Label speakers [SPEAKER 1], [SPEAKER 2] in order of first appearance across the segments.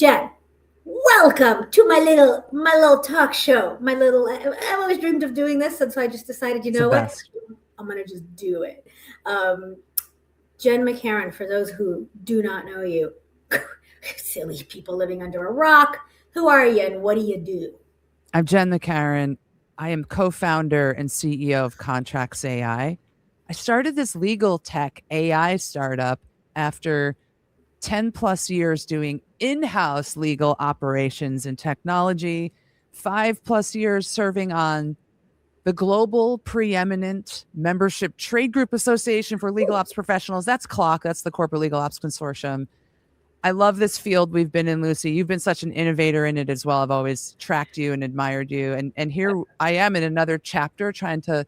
[SPEAKER 1] Jenn, welcome to my little talk show. I always dreamed of doing this, and so I just decided, you
[SPEAKER 2] It's the
[SPEAKER 1] know what?
[SPEAKER 2] best.
[SPEAKER 1] I'm gonna just do it. Um, Jenn McCarron, for those who do not know you, silly people living under a rock. Who are you, and what do you do?
[SPEAKER 2] I'm Jenn McCarron. I am co-founder and CEO of Contracts.ai. I started this legal tech AI startup after 10 plus years doing in-house legal operations and technology, 5 plus years serving on the global preeminent membership trade group association for legal ops professionals. That's CLOC, that's the Corporate Legal Ops Consortium. I love this field we've been in, Lucy. You've been such an innovator in it as well. I've always tracked you and admired you. And here I am in another chapter trying to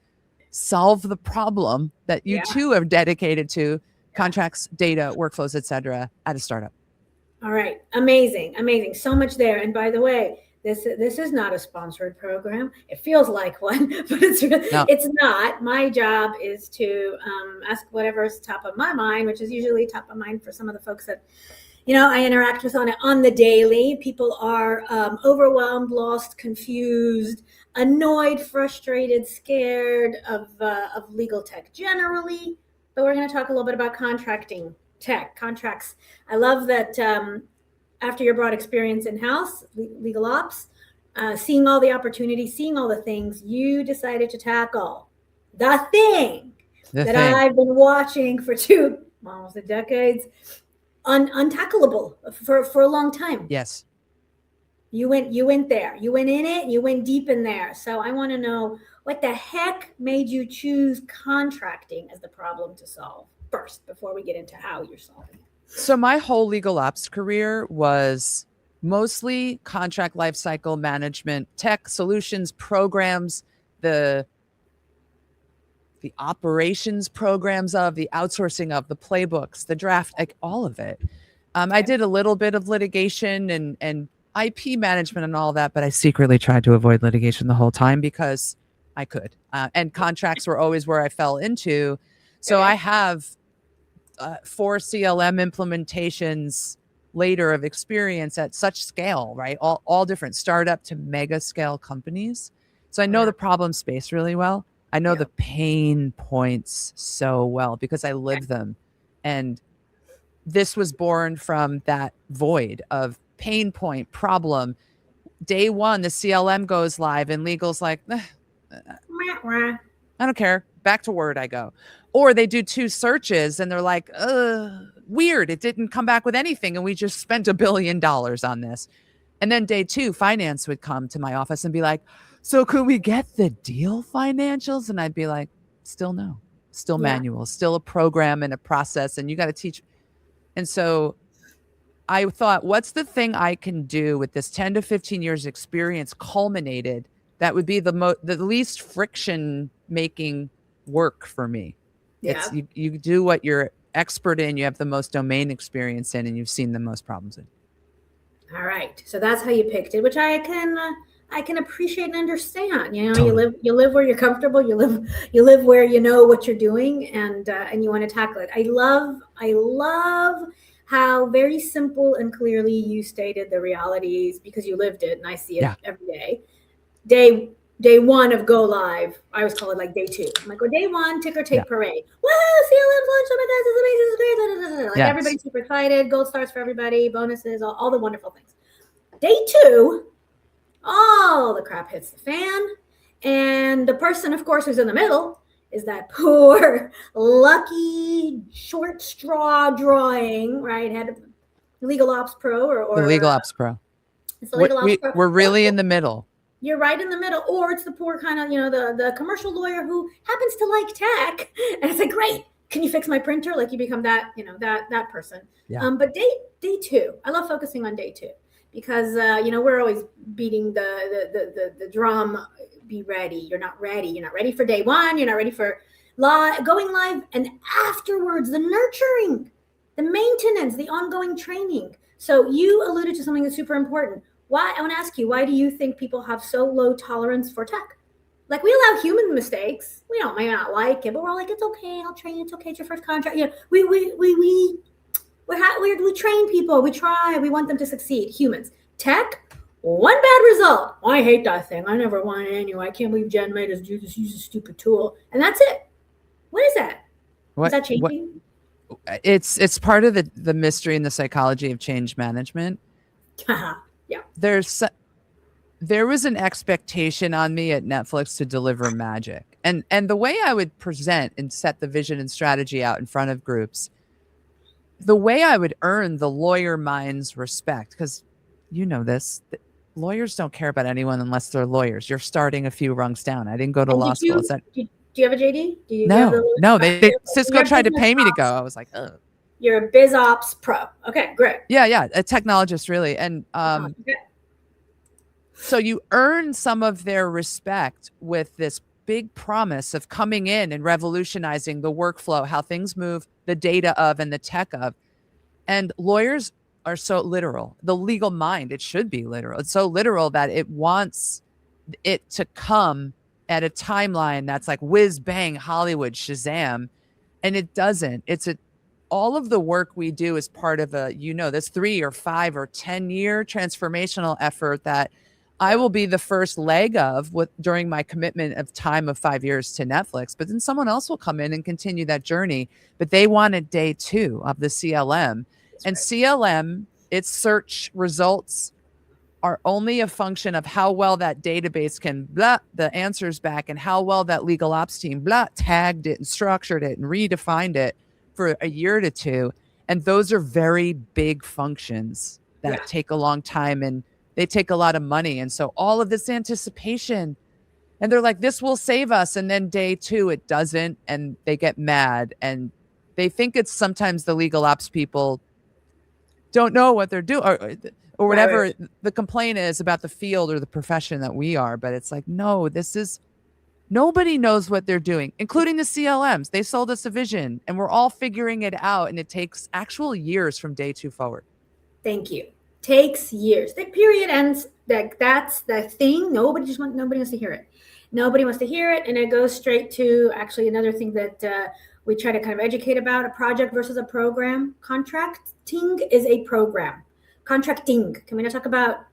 [SPEAKER 2] solve the problem that you
[SPEAKER 1] Yeah,
[SPEAKER 2] too have dedicated to
[SPEAKER 1] yeah.
[SPEAKER 2] contracts, data, workflows, et cetera, at a startup.
[SPEAKER 1] All right, amazing, amazing. So much there. And by the way, this is not a sponsored program. It feels like one, but
[SPEAKER 2] No,
[SPEAKER 1] it's not. My job is to ask whatever's top of my mind, which is usually top of mind for some of the folks that I interact with on the daily. People are overwhelmed, lost, confused, annoyed, frustrated, scared of legal tech generally. But we're going to talk a little bit about contracting tech, contracts. I love that after your broad experience in house, legal ops, seeing all the opportunities, seeing all the things, you decided to tackle the thing
[SPEAKER 2] the
[SPEAKER 1] that
[SPEAKER 2] thing.
[SPEAKER 1] I've been watching for almost a decades, untackleable for a long time.
[SPEAKER 2] Yes.
[SPEAKER 1] You went there. You went in it. You went deep in there. So I want to know what the heck made you choose contracting as the problem to solve first before we get into how you're solving it.
[SPEAKER 2] So my whole legal ops career was mostly contract lifecycle management, tech solutions, programs, the operations programs of, the outsourcing of, the playbooks, the draft, like all of it. I did a little bit of litigation and IP management and all that, but I secretly tried to avoid litigation the whole time because I could. And contracts were always where I fell into. So I have 4 CLM implementations later of experience at such scale, right? All different startup to mega scale companies. So I know the problem space really well. I know the pain points so well because I live them. And this was born from that void of pain point problem. Day one, the CLM goes live and legal's like, I don't care. Back to Word I go. Or they do 2 searches and they're like, weird. It didn't come back with anything. And we just spent $1 billion on this. And then day 2, finance would come to my office and be like, so could we get the deal financials? And I'd be like, still no, still manual, still a program and a process. And you got to teach. And so I thought, what's the thing I can do with this 10 to 15 years experience culminated that would be the least friction making work for me? It's you do what you're expert in, you have the most domain experience in, and you've seen the most problems in.
[SPEAKER 1] All right, so that's how you picked it, which I can appreciate and understand.
[SPEAKER 2] Totally.
[SPEAKER 1] you live where you're comfortable. You live where you know what you're doing, and you want to tackle it. I love how very simple and clearly you stated the realities because you lived it, and I see it every day. Day one of go live, I always call it like day 2. I'm like, day 1, ticker tape parade. Woo! CLM launch! Oh my God, this is amazing! This is great! Like everybody's super excited. Gold stars for everybody, bonuses, all the wonderful things. Day 2, all the crap hits the fan, and the person, of course, who's in the middle is that poor, lucky, short straw drawing, right? Had Legal Ops Pro or
[SPEAKER 2] the Legal Ops Pro.
[SPEAKER 1] It's the Legal Ops Pro.
[SPEAKER 2] We're really in the middle.
[SPEAKER 1] You're right in the middle, or it's the poor kind of, the commercial lawyer who happens to like tech, and it's like, great, can you fix my printer? Like you become that, that person.
[SPEAKER 2] Yeah.
[SPEAKER 1] But day 2, I love focusing on day 2 because we're always beating the drum. Be ready. You're not ready. You're not ready for day 1. You're not ready for going live, and afterwards the nurturing, the maintenance, the ongoing training. So you alluded to something that's super important. Why? I want to ask you, why do you think people have so low tolerance for tech? Like, we allow human mistakes. May not like it, but we're like, it's okay. I'll train you. It's okay. It's your first contract. We We train people. We try. We want them to succeed. Humans. Tech, one bad result. Oh, I hate that thing. I never want it anyway. I can't believe Jen made us do this. Use a stupid tool, and that's it. What is that? Is that
[SPEAKER 2] What
[SPEAKER 1] changing?
[SPEAKER 2] it's part of the mystery and the psychology of change management.
[SPEAKER 1] Yeah.
[SPEAKER 2] There was an expectation on me at Netflix to deliver magic. And the way I would present and set the vision and strategy out in front of groups, the way I would earn the lawyer mind's respect, because you know this, lawyers don't care about anyone unless they're lawyers. You're starting a few rungs down. I didn't go to law school.
[SPEAKER 1] Do you have a JD? Do you have
[SPEAKER 2] no, Cisco tried to pay me to go. I was like, ugh.
[SPEAKER 1] You're a biz ops pro. Okay, great.
[SPEAKER 2] Yeah, a technologist really. And
[SPEAKER 1] okay.
[SPEAKER 2] So you earn some of their respect with this big promise of coming in and revolutionizing the workflow, how things move, the data of and the tech of. And lawyers are so literal. The legal mind, it should be literal. It's so literal that it wants it to come at a timeline that's like whiz bang Hollywood Shazam, and it doesn't. All of the work we do is part of this 3 or 5 or 10 year transformational effort that I will be the first leg of during my commitment of time of 5 years to Netflix, but then someone else will come in and continue that journey. But they wanted day 2 of the CLM. And CLM, its search results are only a function of how well that database can the answers back, and how well that legal ops team tagged it and structured it and redefined it for a year to 2. And those are very big functions that take a long time, and they take a lot of money. And so all of this anticipation, and they're like, this will save us. And then day 2, it doesn't. And they get mad, and they think it's sometimes the legal ops people don't know what they're doing or whatever the complaint is about the field or the profession that we are. But it's like, no, nobody knows what they're doing, including the CLMs. They sold us a vision, and we're all figuring it out. And it takes actual years from day 2 forward.
[SPEAKER 1] Thank you. Takes years. The period ends. That's the thing. Nobody wants to hear it. Nobody wants to hear it. And it goes straight to actually another thing that we try to kind of educate about: a project versus a program. Contracting is a program. Contracting. Can we not talk about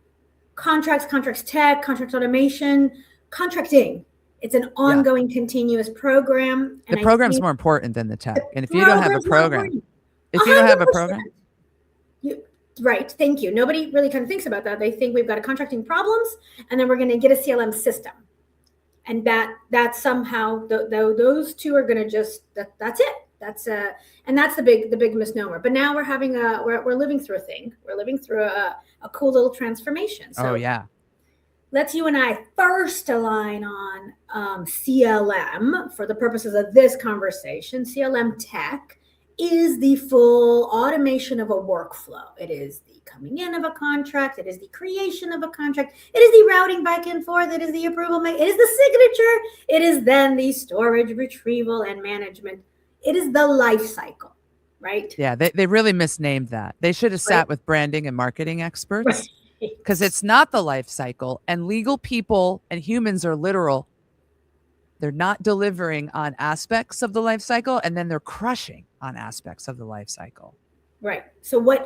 [SPEAKER 1] contracts tech, contract automation, contracting? It's an ongoing, continuous program.
[SPEAKER 2] And the program's more important than the tech. And if you don't have a program,
[SPEAKER 1] right. Thank you. Nobody really kind of thinks about that. They think we've got a contracting problems, and then we're going to get a CLM system, and that somehow those two are going to just that's it. That's the big misnomer. But now we're living through a thing. We're living through a cool little transformation. So let's you and I first align on CLM for the purposes of this conversation. CLM tech is the full automation of a workflow. It is the coming in of a contract. It is the creation of a contract. It is the routing back and forth. It is the approval. It is the signature. It is then the storage, retrieval, and management. It is the life cycle, right?
[SPEAKER 2] Yeah, they really misnamed that. They should have sat with branding and marketing experts, because it's not the life cycle. And legal people and humans are literal. They're not delivering on aspects of the life cycle, and then they're crushing on aspects of the life cycle.
[SPEAKER 1] Right. So when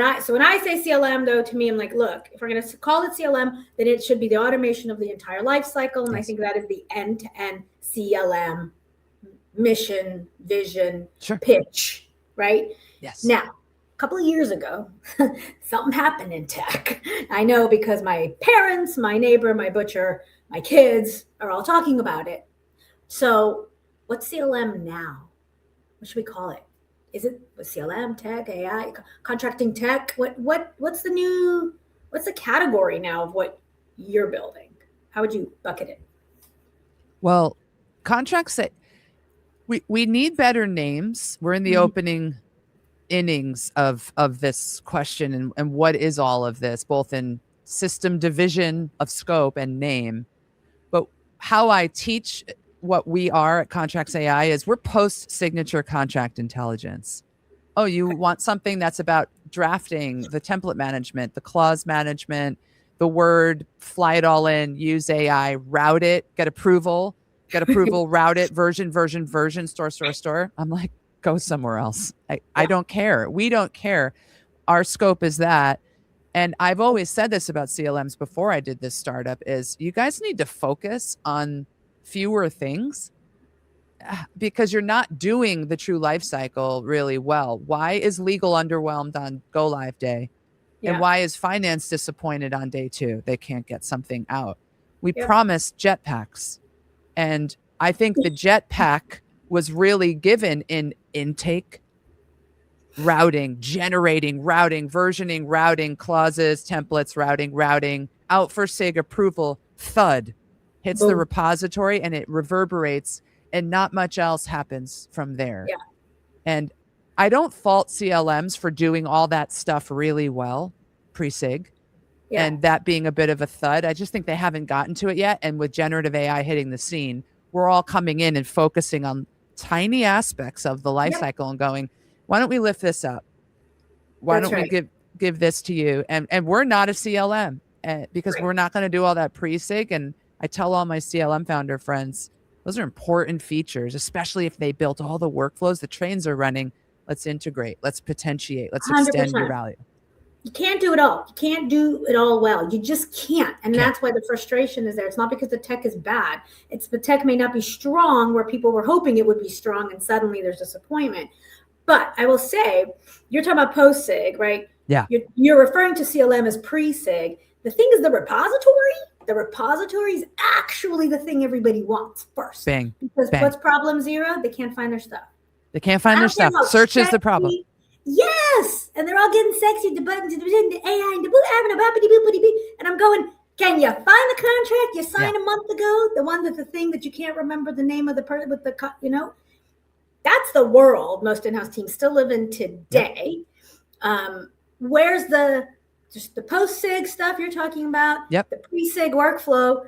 [SPEAKER 1] I say CLM, though, to me, I'm like, look, if we're going to call it CLM, then it should be the automation of the entire life cycle. And I think that is the end-to-end CLM mission, vision, pitch, right?
[SPEAKER 2] Yes.
[SPEAKER 1] Now, a couple of years ago, something happened in tech. I know, because my parents, my neighbor, my butcher, my kids are all talking about it. So what's CLM now? What should we call it? Is it CLM, tech, AI, contracting tech? What's the category now of what you're building? How would you bucket it?
[SPEAKER 2] Well, contracts, we need better names. We're in the opening innings of this question, and what is all of this, both in system division of scope and name. But how I teach what we are at Contracts.ai is we're post-signature contract intelligence. Oh, you want something that's about drafting, the template management, the clause management, the word, fly it all in, use AI, route it, get approval, route it, version, store. I'm like, go somewhere else. I don't care. We don't care. Our scope is that. And I've always said this about CLMs before I did this startup is you guys need to focus on fewer things because you're not doing the true life cycle really well. Why is legal underwhelmed on go live day? And why is finance disappointed on day 2? They can't get something out. We promised jetpacks. And I think the jetpack was really given in intake, routing, generating, routing, versioning, routing, clauses, templates, routing, out for SIG approval, thud, hits the repository and it reverberates and not much else happens from there.
[SPEAKER 1] Yeah.
[SPEAKER 2] And I don't fault CLMs for doing all that stuff really well pre-SIG and that being a bit of a thud. I just think they haven't gotten to it yet. And with generative AI hitting the scene, we're all coming in and focusing on tiny aspects of the life cycle and going, why don't we lift this up? Why don't we give this to you? And we're not a CLM because we're not going to do all that pre-SIG. And I tell all my CLM founder friends, those are important features, especially if they built all the workflows, the trains are running. Let's integrate, let's potentiate, let's 100%. Extend your value.
[SPEAKER 1] You can't do it all. You can't do it all well. You just can't. And that's why the frustration is there. It's not because the tech is bad. It's the tech may not be strong where people were hoping it would be strong and suddenly there's disappointment. But I will say, you're talking about post-SIG, right?
[SPEAKER 2] Yeah.
[SPEAKER 1] You're referring to CLM as pre-SIG. The thing is the repository is actually the thing everybody wants first.
[SPEAKER 2] Bang.
[SPEAKER 1] Because what's problem 0? They can't find their stuff.
[SPEAKER 2] They can't find their stuff. Search is the problem.
[SPEAKER 1] Yes. And they're all getting sexy, the buttons, the AI, and I'm going, can you find the contract you signed a month ago? The one that's the thing that you can't remember the name of the person with the, that's the world most in-house teams still live in today. Where's just the post-SIG stuff you're talking about, the pre-SIG workflow,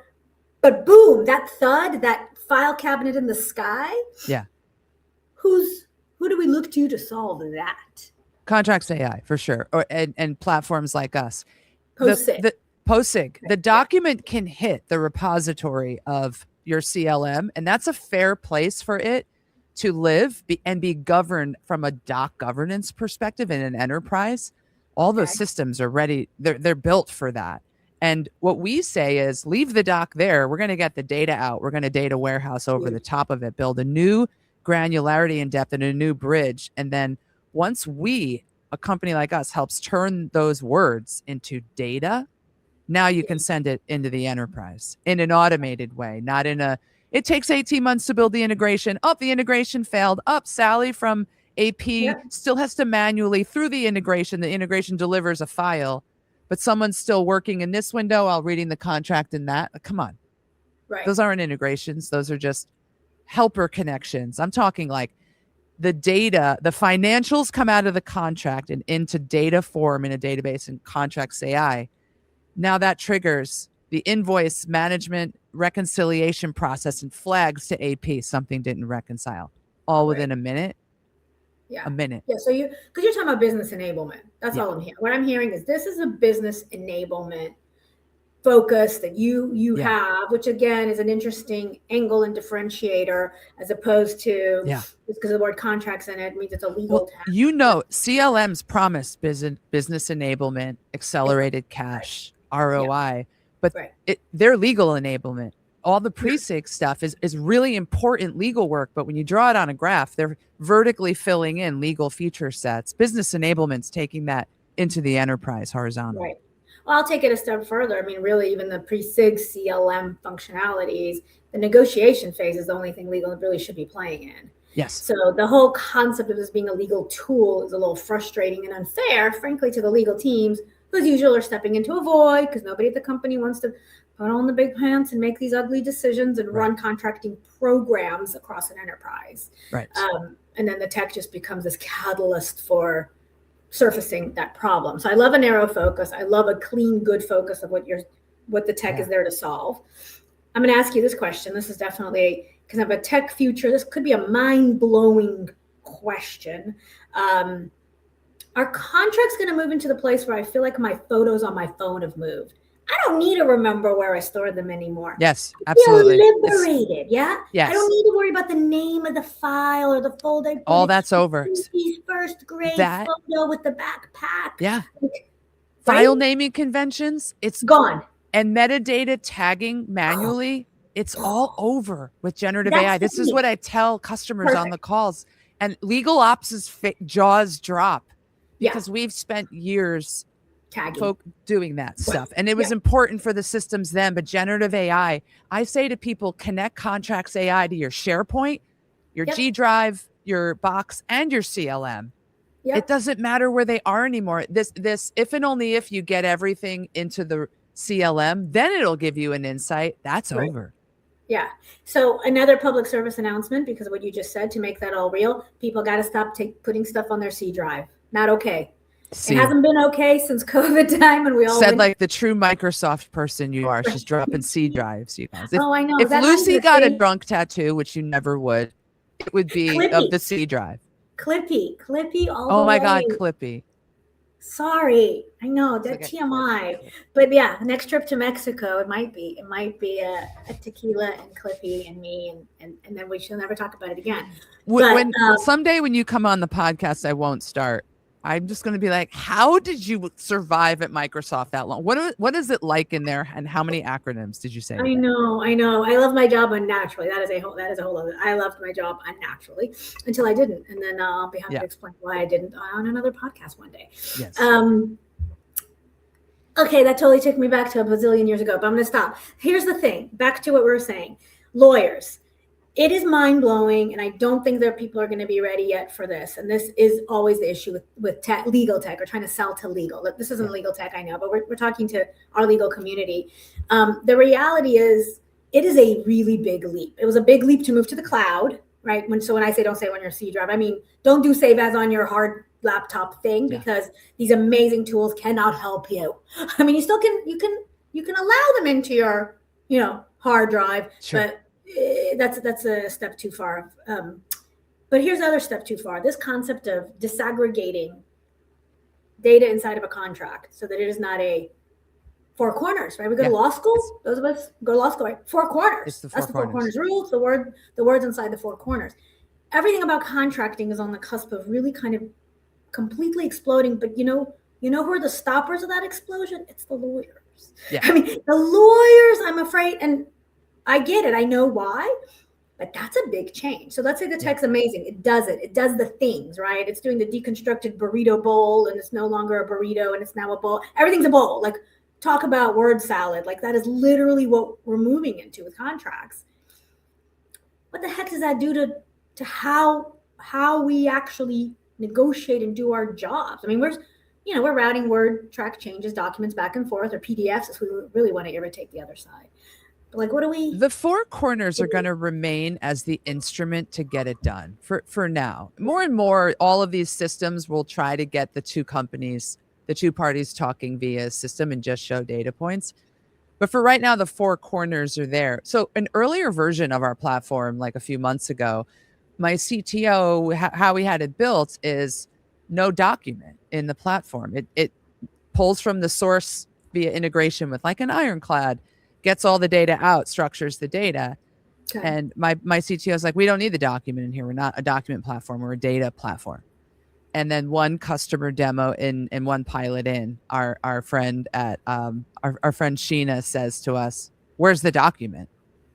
[SPEAKER 1] but boom, that thud, that file cabinet in the sky.
[SPEAKER 2] Yeah.
[SPEAKER 1] Who do we look to solve that?
[SPEAKER 2] Contracts.ai for sure. And platforms like us.
[SPEAKER 1] Post-SIG.
[SPEAKER 2] The document can hit the repository of your CLM, and that's a fair place for it to live and be governed from a doc governance perspective in an enterprise. All those systems are ready. They're built for that. And what we say is leave the doc there. We're going to get the data out. We're going to data warehouse over the top of it, build a new granularity and depth and a new bridge. And then once a company like us helps turn those words into data, now you can send it into the enterprise in an automated way, not in it takes 18 months to build the integration. The integration failed. Sally from AP still has to manually through the integration delivers a file, but someone's still working in this window while reading the contract in that. Come on.
[SPEAKER 1] Right.
[SPEAKER 2] Those aren't integrations. Those are just helper connections. I'm talking like the data, the financials come out of the contract and into data form in a database in Contracts.ai. Now that triggers the invoice management reconciliation process and flags to AP. Something didn't reconcile all within a minute.
[SPEAKER 1] Yeah.
[SPEAKER 2] A minute.
[SPEAKER 1] Yeah. So because you're talking about business enablement. That's all I'm hearing. What I'm hearing is this is a business enablement focus that you have, which again is an interesting angle and differentiator as opposed to just because the word contracts in it means it's a legal task.
[SPEAKER 2] CLMs promise business enablement, accelerated cash, ROI, but they're legal enablement. All the pre-SIG stuff is really important legal work, but when you draw it on a graph, they're vertically filling in legal feature sets. Business enablement's taking that into the enterprise horizontally.
[SPEAKER 1] Right. Well, I'll take it a step further. I mean, really, even the pre-SIG CLM functionalities, the negotiation phase is the only thing legal really should be playing in.
[SPEAKER 2] Yes.
[SPEAKER 1] So the whole concept of this being a legal tool is a little frustrating and unfair, frankly, to the legal teams who as usual are stepping into a void because nobody at the company wants to put on the big pants and make these ugly decisions and run contracting programs across an enterprise.
[SPEAKER 2] Right.
[SPEAKER 1] And then the tech just becomes this catalyst for surfacing that problem. So I love a narrow focus. I love a clean, good focus of what the tech is there to solve. I'm going to ask you this question. This is definitely because I have a tech future. This could be a mind-blowing question. Are contracts going to move into the place where I feel like my photos on my phone have moved? I don't need to remember where I stored them anymore.
[SPEAKER 2] Yes,
[SPEAKER 1] I
[SPEAKER 2] absolutely.
[SPEAKER 1] feel liberated.
[SPEAKER 2] Yes.
[SPEAKER 1] I don't need to worry about the name of the file or the folder.
[SPEAKER 2] All that's over.
[SPEAKER 1] Lucy's first grade
[SPEAKER 2] That,
[SPEAKER 1] photo with the backpack.
[SPEAKER 2] Yeah.
[SPEAKER 1] Like,
[SPEAKER 2] file naming conventions, it's
[SPEAKER 1] gone.
[SPEAKER 2] And metadata tagging manually, it's all over with generative AI. This is what I tell customers on the calls. And legal ops' jaws drop because we've spent years
[SPEAKER 1] tagging,
[SPEAKER 2] doing that stuff. And it was important for the systems then, but generative AI, I say to people, connect Contracts AI to your SharePoint, your G Drive, your Box, and your CLM. It doesn't matter where they are anymore. This, if and only if you get everything into the CLM, then it'll give you an insight. That's over.
[SPEAKER 1] Yeah. So another public service announcement, because of what you just said, to make that all real, people got to stop putting stuff on their C drive. Not okay. It hasn't been okay since COVID time, and we all
[SPEAKER 2] said like the true Microsoft person you are. She's dropping C drives, you guys.
[SPEAKER 1] I know.
[SPEAKER 2] If Lucy got a drunk tattoo, which you never would, it would be
[SPEAKER 1] Clippy.
[SPEAKER 2] Of the C drive.
[SPEAKER 1] Clippy all
[SPEAKER 2] oh
[SPEAKER 1] the
[SPEAKER 2] my
[SPEAKER 1] way.
[SPEAKER 2] God, Clippy.
[SPEAKER 1] Sorry, I know that TMI, but yeah, next trip to Mexico, it might be a tequila and Clippy and me, and then we shall never talk about it again.
[SPEAKER 2] When someday when you come on the podcast, I won't start. I'm just going to be like, how did you survive at Microsoft that long? What is it like in there, and how many acronyms did you say?
[SPEAKER 1] I know. I love my job unnaturally. That is a whole other. I loved my job unnaturally until I didn't, and then I'll be happy to explain why I didn't on another podcast one day.
[SPEAKER 2] Yes.
[SPEAKER 1] Okay, that totally took me back to a bazillion years ago, but I'm going to stop. Here's the thing. Back to what we were saying. Lawyers. It is mind-blowing, and I don't think that people are going to be ready yet for this. And this is always the issue with tech, legal tech, or trying to sell to legal. This isn't legal tech, I know, but we're talking to our legal community. The reality is it is a really big leap. It was a big leap to move to the cloud, right? When I say don't save on your C drive, I mean, don't do save as on your hard laptop thing, because these amazing tools cannot help you. I mean, you still you can allow them into your, hard drive, but that's a step too far. But here's the other step too far. This concept of disaggregating data inside of a contract so that it is not a four corners, right? We go to law school. Those of us go to law school, right? Four corners. That's the four corners rule. It's the words inside the four corners. Everything about contracting is on the cusp of really kind of completely exploding. But you know who are the stoppers of that explosion? It's the lawyers. Yeah. I mean, the lawyers, I'm afraid, and I get it. I know why, but that's a big change. So let's say the tech's amazing. It does it. It does the things, right? It's doing the deconstructed burrito bowl, and it's no longer a burrito, and it's now a bowl. Everything's a bowl. Like, talk about word salad. Like, that is literally what we're moving into with contracts. What the heck does that do to how we actually negotiate and do our jobs? I mean, we're routing word track changes, documents back and forth, or PDFs if we really want to irritate the other side. Like, what do we?
[SPEAKER 2] The four corners are going to remain as the instrument to get it done for now. More and more, all of these systems will try to get the two parties talking via a system and just show data points. But for right now, the four corners are there. So an earlier version of our platform, like a few months ago, my CTO, how we had it built is no document in the platform. It pulls from the source via integration with like an Ironclad, gets all the data out, structures the data. Okay. And my CTO is like, we don't need the document in here. We're not a document platform. We're a data platform. And then one customer demo and one pilot in, our friend at our friend Sheena says to us, where's the document?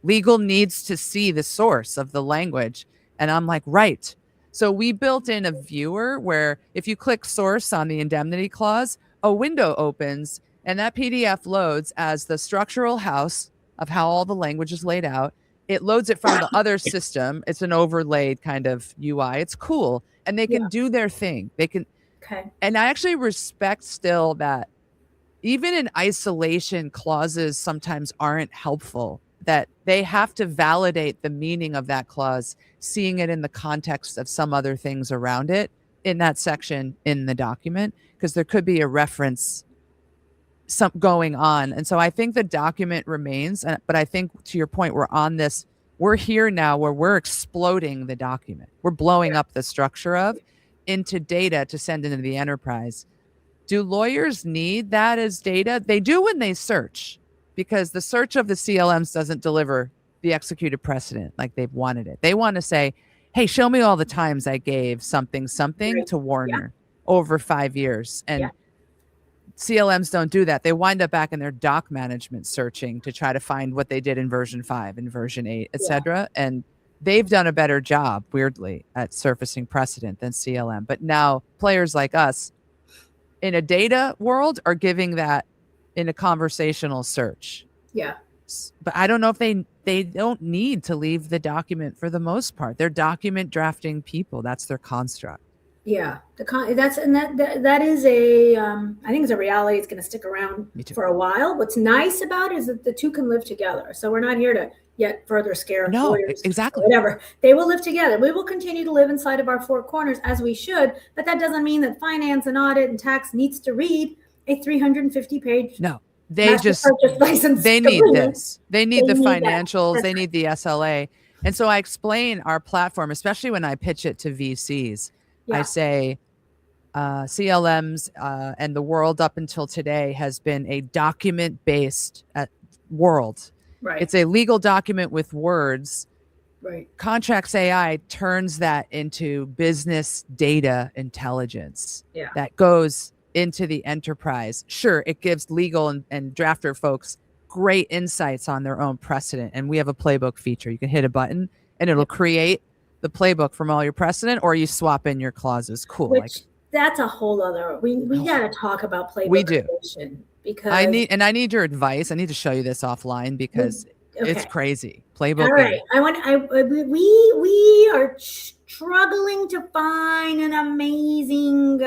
[SPEAKER 2] Legal needs to see the source of the language. And I'm like, right. So we built in a viewer where if you click source on the indemnity clause, a window opens and that PDF loads as the structural house of how all the language is laid out. It loads it from the other system. It's an overlaid kind of UI. It's cool. And they can do their thing. They can. Okay. And I actually respect still that even in isolation, clauses sometimes aren't helpful, that they have to validate the meaning of that clause, seeing it in the context of some other things around it in that section in the document, because there could be a reference going on. And so I think the document remains, but I think to your point, we're here now where we're exploding the document. We're blowing up the structure into data to send into the enterprise. Do lawyers need that as data? They do when they search, because the search of the CLMs doesn't deliver the executed precedent like they've wanted it. They want to say, hey, show me all the times I gave something
[SPEAKER 1] Right.
[SPEAKER 2] to Warner over 5 years. And
[SPEAKER 1] Yeah.
[SPEAKER 2] CLMs don't do that. They wind up back in their doc management searching to try to find what they did in version 5 and version 8, et cetera. And they've done a better job, weirdly, at surfacing precedent than CLM. But now players like us in a data world are giving that in a conversational search.
[SPEAKER 1] Yeah.
[SPEAKER 2] But I don't know if they don't need to leave the document for the most part. They're document drafting people. That's their construct.
[SPEAKER 1] Yeah, that is a I think it's a reality. It's going to stick around for a while. What's nice about it is that the two can live together. So we're not here to yet further scare lawyers.
[SPEAKER 2] Exactly.
[SPEAKER 1] Whatever. They will live together. We will continue to live inside of our four corners as we should, but that doesn't mean that finance and audit and tax needs to read a 350-page.
[SPEAKER 2] No. They just
[SPEAKER 1] license
[SPEAKER 2] they need
[SPEAKER 1] agreement.
[SPEAKER 2] this. They need the financials. They need the SLA. And so I explain our platform, especially when I pitch it to VCs. I say CLMs and the world up until today has been a document-based world.
[SPEAKER 1] Right.
[SPEAKER 2] It's a legal document with words.
[SPEAKER 1] Right.
[SPEAKER 2] Contracts.ai turns that into business data intelligence that goes into the enterprise. Sure, it gives legal and drafter folks great insights on their own precedent. And we have a playbook feature. You can hit a button and it'll create the playbook from all your precedent, or you swap in your clauses. Cool.
[SPEAKER 1] That's a whole other, we got to talk about playbook.
[SPEAKER 2] We do.
[SPEAKER 1] Because
[SPEAKER 2] I need your advice. I need to show you this offline because it's crazy. Playbook.
[SPEAKER 1] All right. We are struggling to find an amazing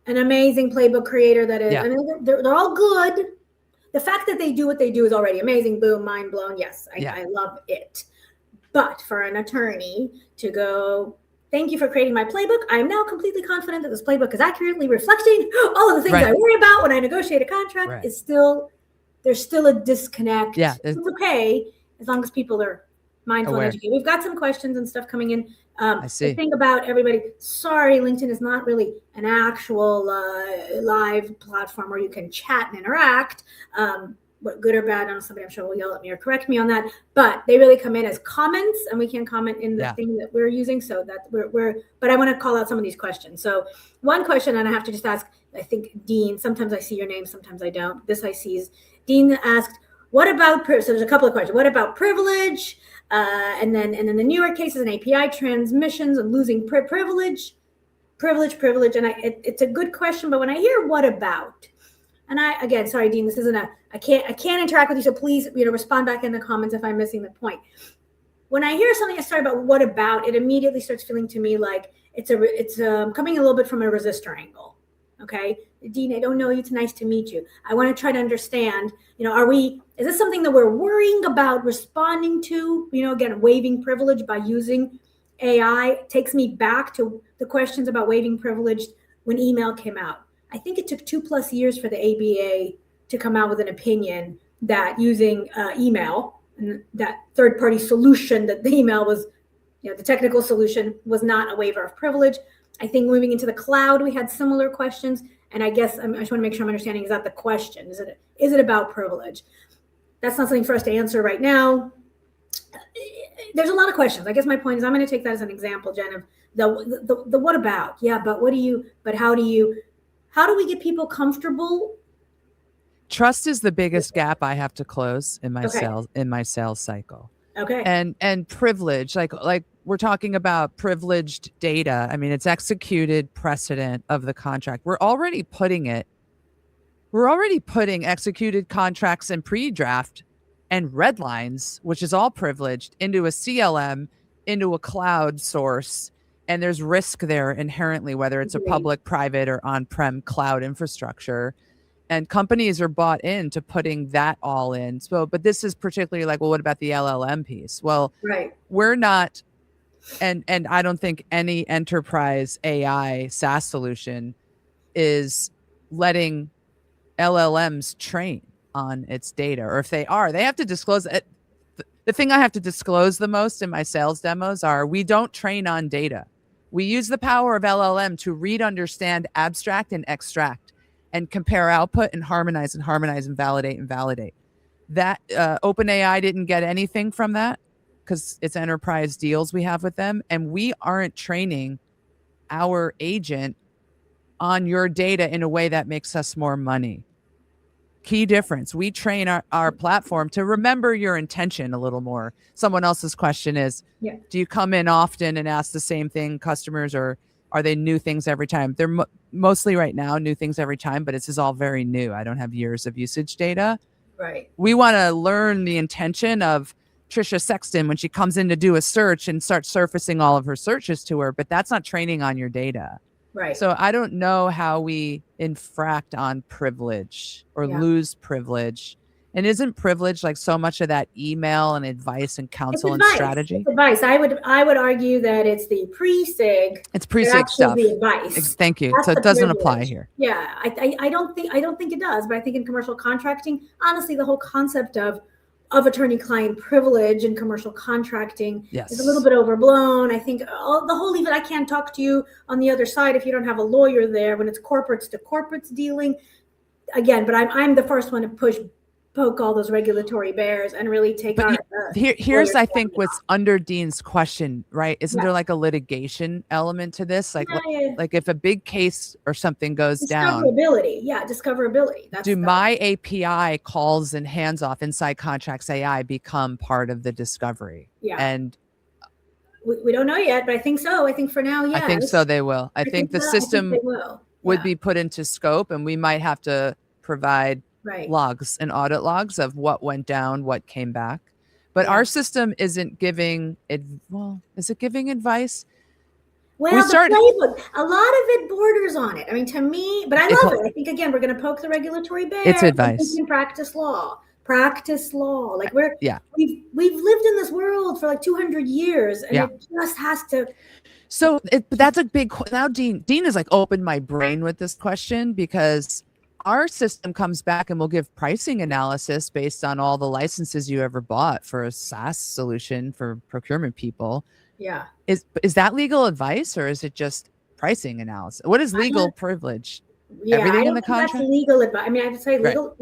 [SPEAKER 1] playbook creator that is, I mean, they're all good. The fact that they do what they do is already amazing. Boom, mind blown. Yes, I love it. But for an attorney to go, thank you for creating my playbook. I am now completely confident that this playbook is accurately reflecting all of the things I worry about when I negotiate a contract. Is still, there's still a disconnect.
[SPEAKER 2] Yeah,
[SPEAKER 1] it's okay as long as people are mindful and educated. We've got some questions and stuff coming in.
[SPEAKER 2] I see.
[SPEAKER 1] The thing about everybody, sorry, LinkedIn is not really an actual live platform where you can chat and interact. What good or bad, I don't know, somebody I'm sure will yell at me or correct me on that, but they really come in as comments and we can comment in the thing that we're using, so that but I want to call out some of these questions. So one question, and I have to just ask, I think Dean, sometimes I see your name, sometimes I don't. This I see is Dean asked, what about, so there's a couple of questions. What about privilege? And then the New York cases and API transmissions and losing privilege. And it's a good question, but when I hear what about, and again, sorry, Dean, this isn't I can't interact with you, so please, respond back in the comments if I'm missing the point. When I hear something, I start about what about, it immediately starts feeling to me like it's coming a little bit from a resistor angle. Okay, Dean, I don't know you. It's nice to meet you. I want to try to understand, is this something that we're worrying about responding to? Again, waiving privilege by using AI takes me back to the questions about waiving privilege when email came out. I think it took 2+ years for the ABA to come out with an opinion that using email, and that third-party solution that the email was, the technical solution was not a waiver of privilege. I think moving into the cloud, we had similar questions. And I guess I just want to make sure I'm understanding, is that the question? Is it about privilege? That's not something for us to answer right now. There's a lot of questions. I guess my point is I'm going to take that as an example, Jen, of the what about? Yeah, but how do we get people comfortable?
[SPEAKER 2] Trust is the biggest gap I have to close in my sales cycle.
[SPEAKER 1] Okay.
[SPEAKER 2] And privilege, like we're talking about privileged data. I mean, it's executed precedent of the contract. We're already putting executed contracts and pre-draft and red lines, which is all privileged, into a CLM, into a cloud source. And there's risk there inherently, whether it's a public, private, or on-prem cloud infrastructure. And companies are bought into putting that all in. So, but this is particularly like, well, what about the LLM piece? Well, we're not, and I don't think any enterprise AI SaaS solution is letting LLMs train on its data. Or if they are, they have to disclose it. The thing I have to disclose the most in my sales demos are, we don't train on data. We use the power of LLM to read, understand, abstract, and extract, and compare output and harmonize and harmonize and validate and validate. That OpenAI didn't get anything from that because it's enterprise deals we have with them. And we aren't training our agent on your data in a way that makes us more money. Key difference. We train our platform to remember your intention a little more. Someone else's question is, do you come in often and ask the same thing, customers, or are they new things every time? They're mostly right now new things every time, but this is all very new. I don't have years of usage data.
[SPEAKER 1] Right.
[SPEAKER 2] We want to learn the intention of Trisha Sexton when she comes in to do a search and start surfacing all of her searches to her, but that's not training on your data.
[SPEAKER 1] Right.
[SPEAKER 2] So I don't know how we infract on privilege or lose privilege. And isn't privilege like so much of that email and advice and counsel and strategy?
[SPEAKER 1] It's advice. I would argue that it's the pre-sig.
[SPEAKER 2] It's pre-sig stuff.
[SPEAKER 1] The advice.
[SPEAKER 2] Thank you.
[SPEAKER 1] That's
[SPEAKER 2] so it doesn't apply here.
[SPEAKER 1] Yeah, I don't think it does. But I think in commercial contracting, honestly, the whole concept of attorney-client privilege in commercial contracting is a little bit overblown. I think the whole even I can't talk to you on the other side if you don't have a lawyer there when it's corporates to corporates dealing. Again, but I'm the first one to poke all those regulatory bears and really take
[SPEAKER 2] here's I think what's under Dean's question, right? Isn't there like a litigation element to this? Like like if a big case or something goes down.
[SPEAKER 1] Discoverability.
[SPEAKER 2] Do my API calls and hands off inside Contracts.ai become part of the discovery?
[SPEAKER 1] Yeah.
[SPEAKER 2] And
[SPEAKER 1] we don't know yet, but I think so. I think for now,
[SPEAKER 2] I think so they will. I think the system would be put into scope, and we might have to provide logs and audit logs of what went down, what came back. But our system isn't giving it. Well, is it giving advice?
[SPEAKER 1] Well, the playbook, a lot of it borders on it. I mean, to me, but I love it. I think again, we're going to poke the regulatory bear.
[SPEAKER 2] It's advice.
[SPEAKER 1] We can practice law. Like we've lived in this world for like 200 years, and it just has to.
[SPEAKER 2] So that's a big now. Dean has like opened my brain with this question because our system comes back and will give pricing analysis based on all the licenses you ever bought for a SaaS solution for procurement people.
[SPEAKER 1] Yeah.
[SPEAKER 2] Is that legal advice or is it just pricing analysis? What is legal privilege? Everything in the contract?
[SPEAKER 1] That's legal advice. I mean, I would say legal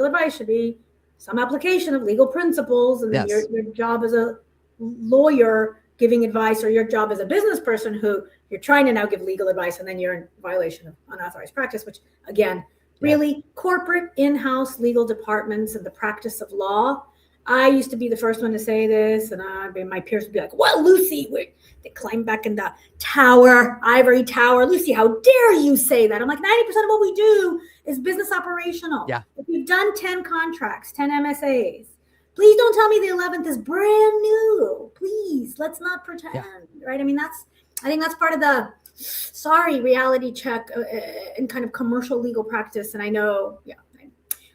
[SPEAKER 1] advice should be some application of legal principles, and then your job as a lawyer giving advice, or your job as a business person who you're trying to now give legal advice, and then you're in violation of unauthorized practice, which again, really corporate in-house legal departments and the practice of law. I used to be the first one to say this, and my peers would be like, well, Lucy, they climb back in the ivory tower. Lucy, how dare you say that? I'm like, 90% of what we do is business operational.
[SPEAKER 2] Yeah.
[SPEAKER 1] If you've done 10 contracts, 10 MSAs, please don't tell me the 11th is brand new. Please, let's not pretend, right? I mean, I think that's part of the reality check in kind of commercial legal practice. And I know,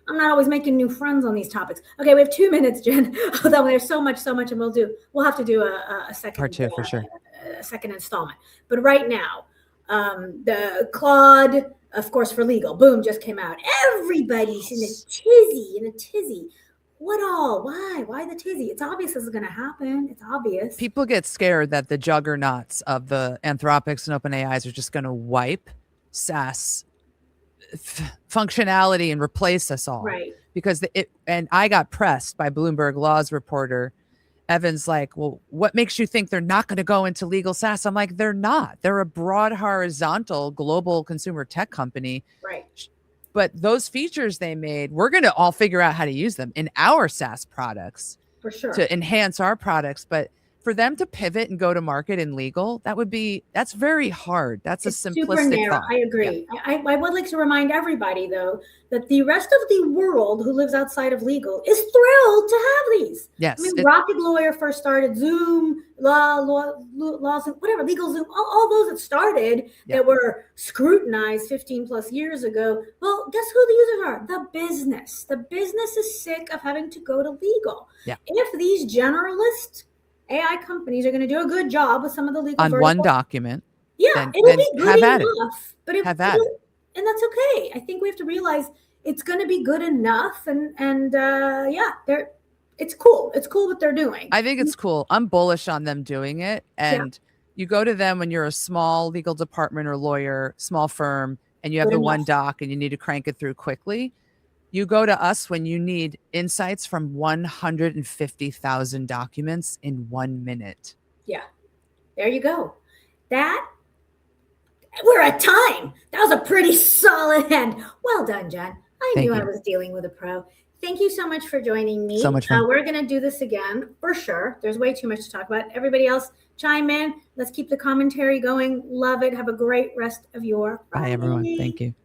[SPEAKER 1] I'm not always making new friends on these topics. Okay, we have 2 minutes, Jen. Although there's so much, and we'll have to do a second
[SPEAKER 2] part two for sure,
[SPEAKER 1] a second installment. But right now, the Claude, of course, for legal, boom, just came out. Everybody's in a tizzy. What all? Why the tizzy? It's obvious this is going to happen. It's obvious.
[SPEAKER 2] People get scared that the juggernauts of the Anthropics and OpenAIs are just going to wipe SaaS functionality and replace us all.
[SPEAKER 1] Right.
[SPEAKER 2] Because and I got pressed by Bloomberg Law's reporter. Evan's like, well, what makes you think they're not going to go into legal SaaS? I'm like, they're not. They're a broad, horizontal, global consumer tech company.
[SPEAKER 1] Right.
[SPEAKER 2] But those features they made, we're going to all figure out how to use them in our SaaS products.
[SPEAKER 1] For sure.
[SPEAKER 2] To enhance our products. But for them to pivot and go to market in legal, that's very hard. It's a simplistic
[SPEAKER 1] super narrow.
[SPEAKER 2] thought.
[SPEAKER 1] I agree. Yeah. I would like to remind everybody, though, that the rest of the world who lives outside of legal is thrilled to have these.
[SPEAKER 2] Yes.
[SPEAKER 1] I mean, Rocket Lawyer first started, Zoom, law, whatever, Legal Zoom, all those that started that were scrutinized 15 plus years ago. Well, guess who the users are? The business. The business is sick of having to go to legal.
[SPEAKER 2] Yeah.
[SPEAKER 1] If these generalist AI companies are going to do a good job with some of the legal
[SPEAKER 2] on one document.
[SPEAKER 1] Yeah, it'll be good enough, but and that's okay. I think we have to realize it's going to be good enough, and it's cool. It's cool what they're doing.
[SPEAKER 2] I think it's cool. I'm bullish on them doing it, and You go to them when you're a small legal department or lawyer, small firm, and you have
[SPEAKER 1] Good
[SPEAKER 2] the one
[SPEAKER 1] enough.
[SPEAKER 2] doc and you need to crank it through quickly. You go to us when you need insights from 150,000 documents in 1 minute.
[SPEAKER 1] Yeah, there you go. We're at time. That was a pretty solid end. Well done, Jen. I
[SPEAKER 2] Thank
[SPEAKER 1] knew I
[SPEAKER 2] you.
[SPEAKER 1] was dealing with a pro. Thank you so much for joining me.
[SPEAKER 2] So much fun.
[SPEAKER 1] We're going to do this again for sure. There's way too much to talk about. Everybody else, chime in. Let's keep the commentary going. Love it. Have a great rest of your Friday.
[SPEAKER 2] Bye, everyone. Thank you.